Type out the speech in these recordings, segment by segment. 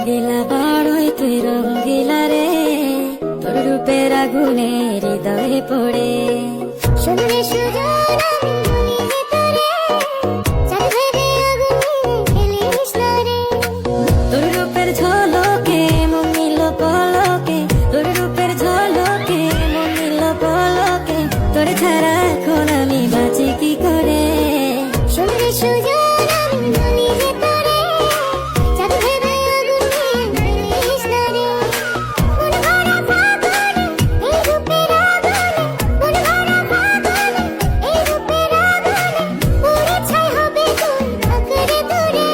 রঙ্গিলা বড়ই তুই রঙ্গিলা রে, তোর রূপের আগুনে হৃদয়ে পড়ে। শুনলে সুজন আমি বলি যে তোরে, চাঁদ ভেবে আগুনে খেলিস না রে। তোর রূপের ঝলকে মন নিল পলকে, তোর রূপের ঝলকে মন নিল পলকে, তোর ছাড়া এখন আমি বাঁচি কি করে। শুনলে সুজন আমি বলি যে তোরে, চাঁদ ভেবে আগুনে খেলিস না রে। মন ভরা ফাগুনে এই রূপের আগুনে, মন ভরা ফাগুনে এই রূপের আগুনে, পুড়ে ছাই হবে তোর আঁকড়ে ধরে।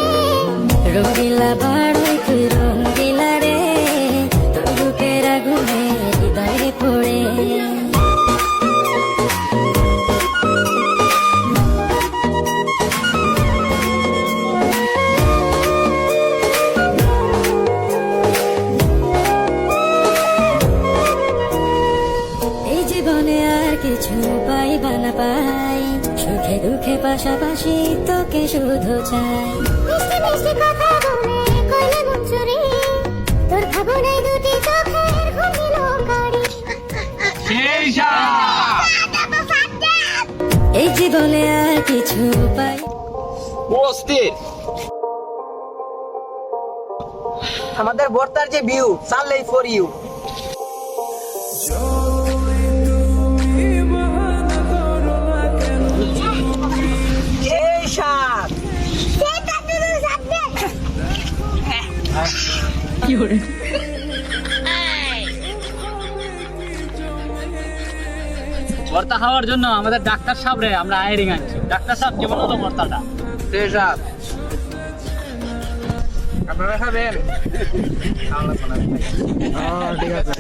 রঙ্গিলা বড়ই তুই রঙ্গিলা রে, তোর রূপের আগুনে হৃদয়ে পড়ে। এই জীবনে আর কিছু পাইবা না পাই, সুখে দুঃখে পাশাপাশি তোকে শুধু চাই। মিষ্টি মিষ্টি কথা বলে কইলে মন চুরি, তোর ভাবনায় দুটি চোখের ঘুমিল গাড়ি। এই জীবনে আর কিছু পাই। অস্থির আমাদের বর্তার যে ভিউ চাললেই ফর ইউ। এই সাত ভর্তা খাওয়ার জন্য আমাদের ডাক্তার সাহেব রে আমরা আইরিং আনছি। ডাক্তার সাহেব কেমন হতো ভর্তাটা? সেই সাত আপনারা খাবেন? ঠিক আছে।